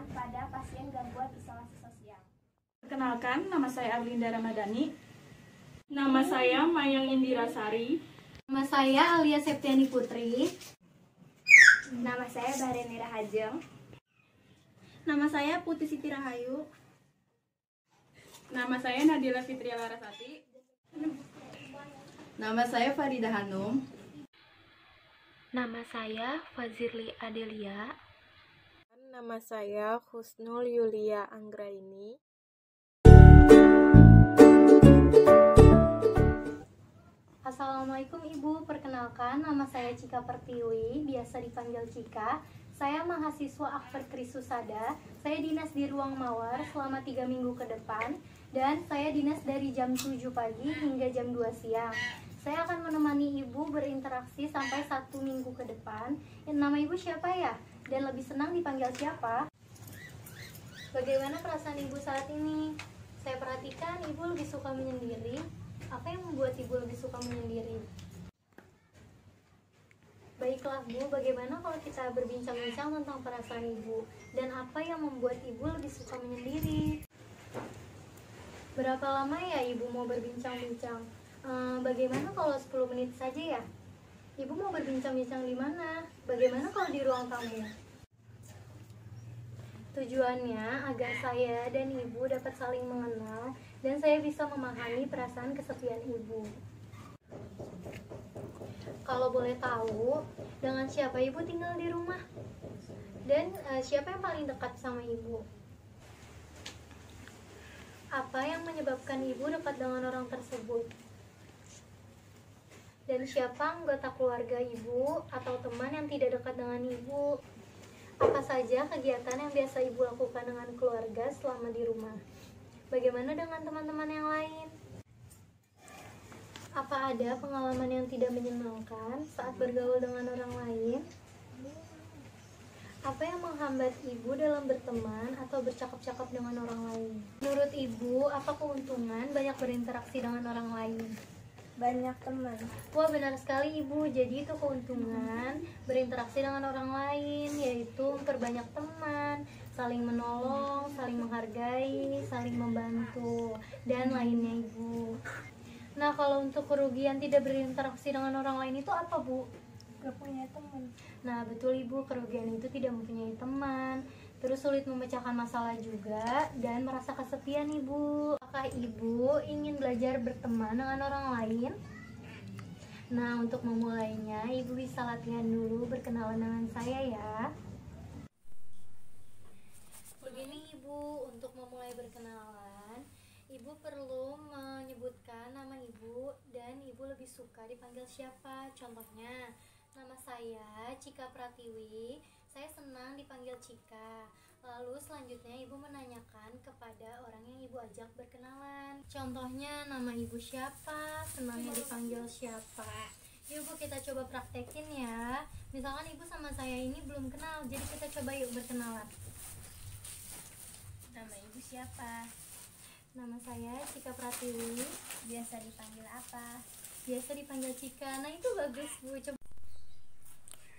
pemeriksaan pada pasien gangguan isolasi sosial. Perkenalkan, nama saya Arlinda Ramadhani. Nama saya Mayang Indira Sari. Nama saya Alia Septiani Putri. Nama saya Bareni Rahajeng. Nama saya Putri Siti Rahayu. Nama saya Nadila Fitria Larasati. Nama saya Farida Hanum. Nama saya Fazirli Adelia. Nama saya Husnul Yulia Anggraini. Assalamualaikum Ibu, perkenalkan nama saya Cika Pertiwi, biasa dipanggil Cika. Saya mahasiswa Akper Krisusada. Saya dinas di Ruang Mawar selama 3 minggu ke depan. Dan saya dinas dari jam 7 pagi hingga jam 2 siang. Saya akan menemani Ibu berinteraksi sampai 1 minggu ke depan. Nama Ibu siapa ya? Dan lebih senang dipanggil siapa? Bagaimana perasaan Ibu saat ini? Saya perhatikan Ibu lebih suka menyendiri. Apa yang membuat Ibu lebih suka menyendiri? Baiklah Bu, bagaimana kalau kita berbincang-bincang tentang perasaan Ibu? Dan apa yang membuat Ibu lebih suka menyendiri? Berapa lama ya Ibu mau berbincang-bincang? Bagaimana kalau 10 menit saja ya? Ibu mau berbincang-bincang di mana? Bagaimana kalau di ruang tamu? Tujuannya agar saya dan Ibu dapat saling mengenal dan saya bisa memahami perasaan kesepian Ibu. Kalau boleh tahu, dengan siapa Ibu tinggal di rumah? Dan siapa yang paling dekat sama Ibu? Apa yang menyebabkan Ibu dekat dengan orang tersebut? Dan siapa anggota keluarga Ibu atau teman yang tidak dekat dengan Ibu? Apa saja kegiatan yang biasa Ibu lakukan dengan keluarga selama di rumah? Bagaimana dengan teman-teman yang lain? Apa ada pengalaman yang tidak menyenangkan saat bergaul dengan orang lain? Apa yang menghambat Ibu dalam berteman atau bercakap-cakap dengan orang lain? Menurut Ibu, apa keuntungan banyak berinteraksi dengan orang lain? Banyak teman. Wah, benar sekali Ibu. Jadi itu keuntungan berinteraksi dengan orang lain, yaitu memperbanyak teman, saling menolong, saling menghargai, saling membantu, dan lainnya Ibu. Nah, kalau untuk kerugian tidak berinteraksi dengan orang lain itu apa Bu? Gak punya teman. Nah, betul Ibu, kerugian itu tidak mempunyai teman, terus sulit memecahkan masalah juga, dan merasa kesepian Ibu. Apakah Ibu ingin belajar berteman dengan orang lain? Nah, untuk memulainya, Ibu bisa latihan dulu berkenalan dengan saya ya. Begini Ibu, untuk memulai berkenalan, Ibu perlu menyebutkan nama Ibu dan Ibu lebih suka dipanggil siapa. Contohnya, nama saya Cika Pratiwi, saya senang dipanggil Cika. Lalu selanjutnya Ibu menanyakan kepada orang yang Ibu ajak berkenalan. Contohnya, nama Ibu siapa, senangnya dipanggil siapa. Yuk Bu, kita coba praktekin ya. Misalkan Ibu sama saya ini belum kenal, jadi kita coba yuk berkenalan. Nama Ibu siapa? Nama saya Cika Pratiwi. Biasa dipanggil apa? Biasa dipanggil Cika. Nah, itu bagus Bu, coba.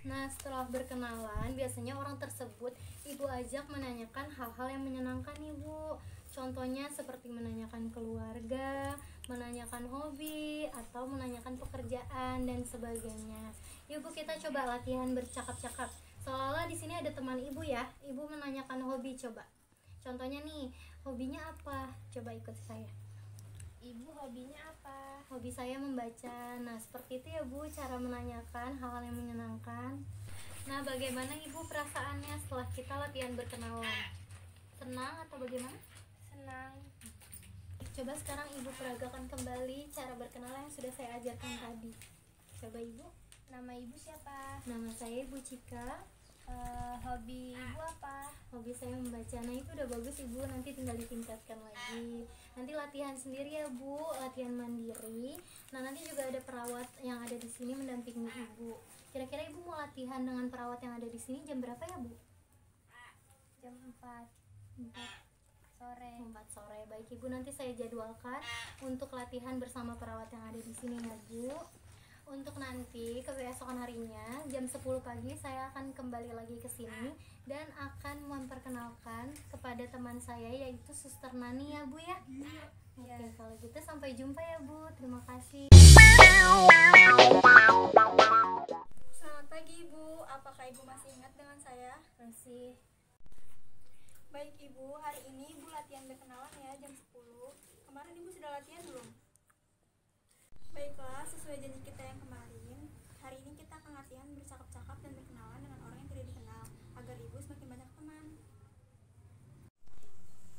Nah, setelah berkenalan, biasanya orang tersebut Ibu ajak menanyakan hal-hal yang menyenangkan Ibu. Contohnya seperti menanyakan keluarga, menanyakan hobi, atau menanyakan pekerjaan dan sebagainya. Yuk Bu, kita coba latihan bercakap-cakap. Seolah-olah di sini ada teman Ibu ya. Ibu menanyakan hobi coba. Contohnya nih, hobinya apa? Coba ikut saya. Ibu hobinya apa? Hobi saya membaca. Nah, seperti itu ya Bu, cara menanyakan hal-hal yang menyenangkan. Nah, bagaimana Ibu perasaannya setelah kita latihan berkenalan? Senang atau bagaimana? Senang. Coba sekarang Ibu peragakan kembali cara berkenalan yang sudah saya ajarkan tadi. Coba Ibu. Nama Ibu siapa? Nama saya Ibu Cika. Hobi Ibu apa? Hobi saya membaca. Nah, itu udah bagus Ibu, nanti tinggal ditingkatkan lagi. Nanti latihan sendiri ya Bu, latihan mandiri. Nah, nanti juga ada perawat yang ada di sini mendampingi Ibu. Kira-kira Ibu mau latihan dengan perawat yang ada di sini jam berapa ya Bu? Jam 4 sore. 4 sore. Baik Ibu, nanti saya jadwalkan untuk latihan bersama perawat yang ada di sini ya Bu. Untuk nanti keesokan harinya jam 10 pagi saya akan kembali lagi ke sini dan akan memperkenalkan kepada teman saya yaitu Suster Nani ya Bu ya. Oke, kalau gitu sampai jumpa ya Bu. Terima kasih. Selamat pagi Ibu, apakah Ibu masih ingat dengan saya? Masih. Baik Ibu, hari ini Ibu latihan berkenalan ya jam 10. Kemarin Ibu sudah latihan belum? Baiklah, sesuai janji kita yang kemarin, hari ini kita akan latihan bercakap-cakap dan berkenalan dengan orang yang tidak dikenal, agar Ibu semakin banyak teman.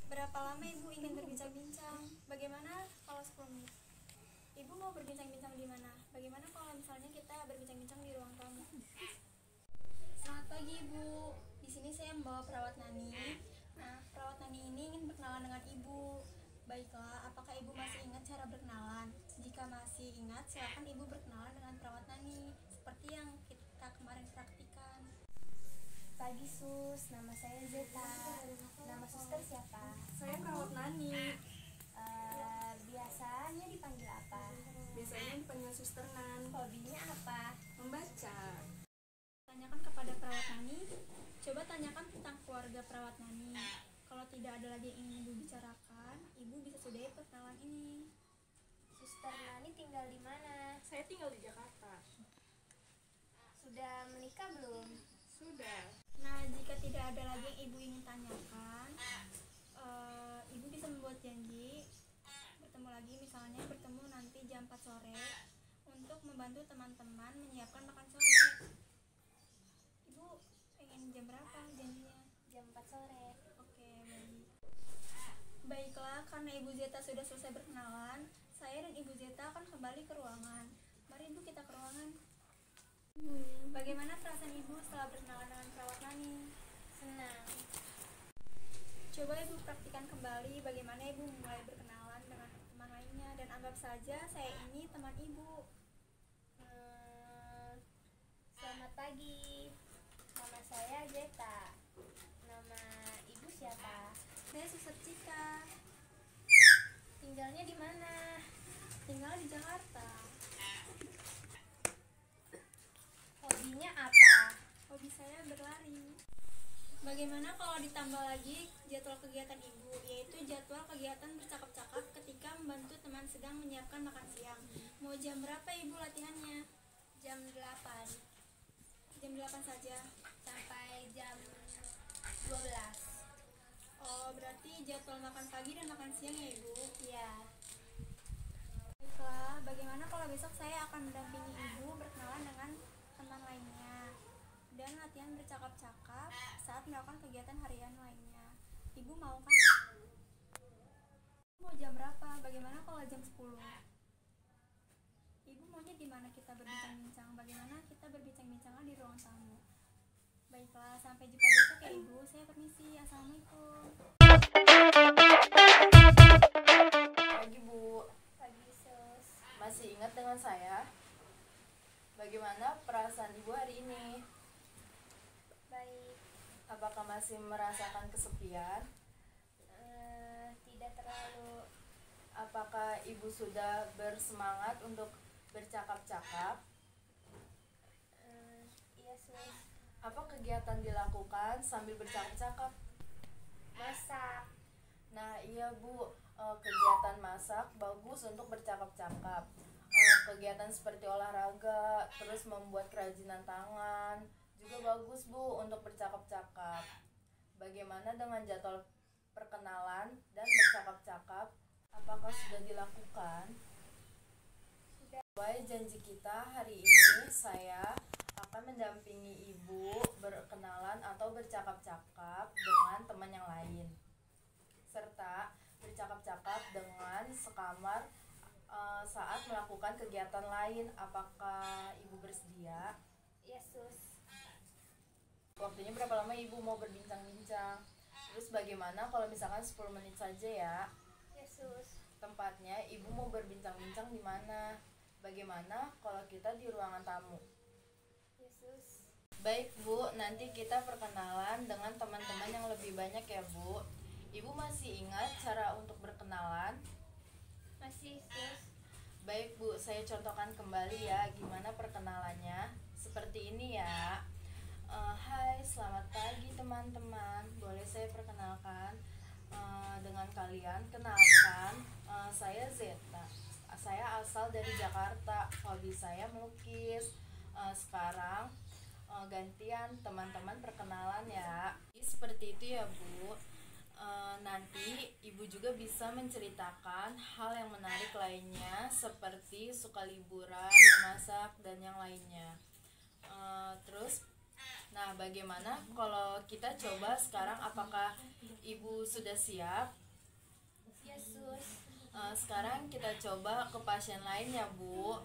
Berapa lama Ibu ingin berbincang-bincang? Bagaimana kalau 10 menit? Ibu mau berbincang-bincang di mana? Bagaimana kalau misalnya kita berbincang-bincang di ruang tamu? Selamat pagi Ibu. Di sini saya membawa perawat Nani. Nah, perawat Nani ini ingin berkenalan dengan Ibu. Baiklah, apakah Ibu masih ingat cara berkenalan? Jika masih ingat, silakan Ibu berkenalan dengan perawat Nani seperti yang kita kemarin praktikan. Pagi Sus, nama saya Zeta. Nama suster siapa? Saya perawat Nani. Biasanya dipanggil apa? Biasanya dipanggil Suster Nan. Hobinya apa? Membaca. Tanyakan kepada perawat Nani. Coba tanyakan tentang keluarga perawat Nani. Kalau tidak ada lagi yang ingin Ibu bicarakan, Ibu bisa sudahi perkenalan ini. Suster Nani tinggal di mana? Saya tinggal di Jakarta. Sudah menikah belum? Sudah. Nah, jika tidak ada lagi yang Ibu ingin tanyakan, Ibu bisa membuat janji bertemu lagi, misalnya bertemu nanti jam 4 sore untuk membantu teman-teman menyiapkan makan sore. Ibu ingin jam berapa janjinya? Jam 4 sore. Oke, baik. Baiklah, karena Ibu Zeta sudah selesai berkenalan, saya dan Ibu Zeta akan kembali ke ruangan. Mari Ibu kita ke ruangan. Bagaimana perasaan Ibu setelah berkenalan dengan perawat Nani? Senang. Coba Ibu praktikkan kembali bagaimana Ibu mulai berkenalan dengan teman lainnya, dan anggap saja saya ini teman Ibu. Selamat pagi. Nama saya Zeta. Nama Ibu siapa? Saya Suster Cika, Tinggalnya di mana? tinggal di Jakarta. Hobinya apa? Hobi saya berlari. Bagaimana kalau ditambah lagi jadwal kegiatan Ibu, yaitu jadwal kegiatan bercakap-cakap ketika membantu teman sedang menyiapkan makan siang. Mau jam berapa Ibu latihannya? Jam 8 Jam 8 saja. sampai jam 12. Oh, berarti jadwal makan pagi dan makan siang ya Ibu? Iya. Baiklah, bagaimana kalau besok saya akan mendampingi Ibu berkenalan dengan teman lainnya dan latihan bercakap-cakap saat melakukan kegiatan harian lainnya. Ibu mau kan? Mau jam berapa? Bagaimana kalau jam 10? Ibu maunya di mana kita berbincang-bincang? Bagaimana kita berbincang-bincang di ruang tamu? Baiklah, sampai jumpa besok ya Ibu. Saya permisi. Assalamualaikum. Pagi Bu, Pagi Sus. masih ingat dengan saya? Bagaimana perasaan Ibu hari ini? Baik. Apakah masih merasakan kesepian? Tidak terlalu. Apakah Ibu sudah bersemangat untuk bercakap-cakap? Iya Sus. Apa kegiatan dilakukan sambil bercakap-cakap? Masak. Nah iya Bu, kegiatan masak bagus untuk bercakap-cakap. Kegiatan seperti olahraga, terus membuat kerajinan tangan juga bagus Bu untuk bercakap-cakap. Bagaimana dengan jadwal perkenalan dan bercakap-cakap? Apakah sudah dilakukan? Sesuai janji kita hari ini, saya akan mendampingi Ibu berkenalan atau bercakap-cakap dengan teman yang lain, serta bercakap-cakap dengan sekamar saat melakukan kegiatan lain. Apakah Ibu bersedia? Iya Sus. Waktunya berapa lama Ibu mau berbincang-bincang? Terus bagaimana kalau misalkan 10 menit saja ya? Iya Sus. Tempatnya Ibu mau berbincang-bincang di mana? Bagaimana kalau kita di ruangan tamu? Iya Sus. Baik Bu, nanti kita perkenalan dengan teman-teman yang lebih banyak ya Bu. Ibu masih ingat cara untuk berkenalan? Masih Sus. Baik Bu, saya contohkan kembali ya gimana perkenalannya. Seperti ini ya. Hai, selamat pagi teman-teman. Boleh saya perkenalkan, dengan kalian. Kenalkan, saya Zeta. Saya asal dari Jakarta. Hobi saya melukis. Sekarang gantian teman-teman perkenalan ya. Seperti itu ya Bu. Nanti Ibu juga bisa menceritakan hal yang menarik lainnya seperti suka liburan, memasak, dan yang lainnya. Nah, bagaimana kalau kita coba sekarang? Apakah Ibu sudah siap? Ya sus. Sekarang kita coba ke pasien lain ya Bu.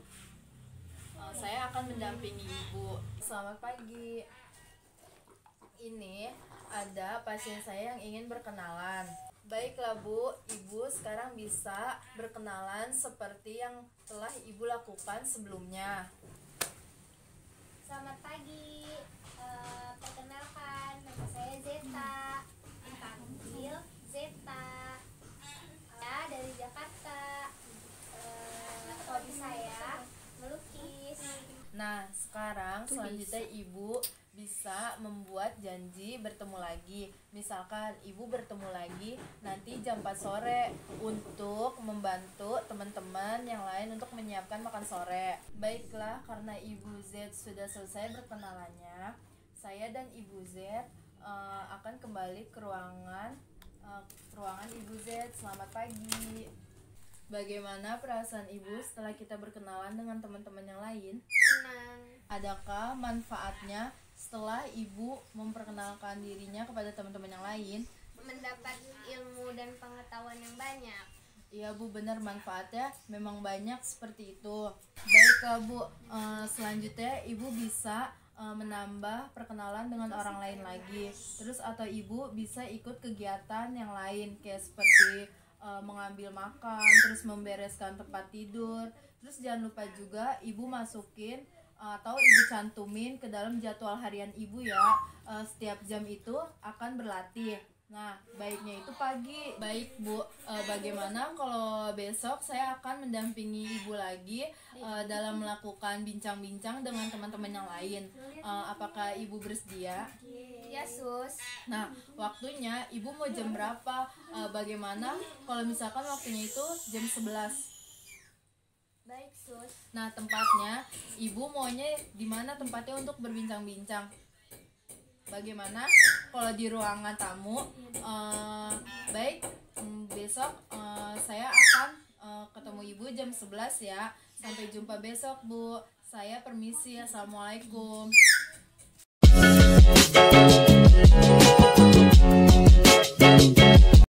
Saya akan mendampingi Ibu. Selamat pagi. Ini ada pasien saya yang ingin berkenalan. Baiklah Bu, Ibu sekarang bisa berkenalan seperti yang telah Ibu lakukan sebelumnya. Selamat pagi. Perkenalkan, nama saya Zeta. Dipanggil Zeta. Saya dari Jakarta. Hobi saya melukis. Nah, sekarang selanjutnya Ibu bisa membuat janji bertemu lagi. Misalkan Ibu bertemu lagi nanti jam 4 sore untuk membantu teman-teman yang lain untuk menyiapkan makan sore. Baiklah, karena Ibu Z sudah selesai berkenalannya, saya dan Ibu Z akan kembali ke ruangan Ibu Z. Selamat pagi. Bagaimana perasaan Ibu setelah kita berkenalan dengan teman-teman yang lain? Senang. Adakah manfaatnya setelah Ibu memperkenalkan dirinya kepada teman-teman yang lain? Mendapat ilmu dan pengetahuan yang banyak. Iya Bu, benar, manfaatnya memang banyak seperti itu. Baiklah Bu, selanjutnya Ibu bisa menambah perkenalan dengan orang lain lagi. Terus atau Ibu bisa ikut kegiatan yang lain kayak seperti mengambil makan, terus membereskan tempat tidur. Terus jangan lupa juga Ibu masukin atau Ibu cantumin ke dalam jadwal harian Ibu ya. Setiap jam itu akan berlatih. Nah, baiknya itu pagi. Baik Bu, bagaimana kalau besok saya akan mendampingi Ibu lagi dalam melakukan bincang-bincang dengan teman-teman yang lain. Apakah Ibu bersedia? Ya sus. Nah, waktunya Ibu mau jam berapa? Bagaimana kalau misalkan waktunya itu jam 11? Baik sus. Nah, tempatnya Ibu maunya di mana tempatnya untuk berbincang-bincang? Bagaimana kalau di ruangan tamu? Baik, besok saya akan ketemu Ibu jam 11 ya. Sampai jumpa besok Bu. Saya permisi. Assalamualaikum.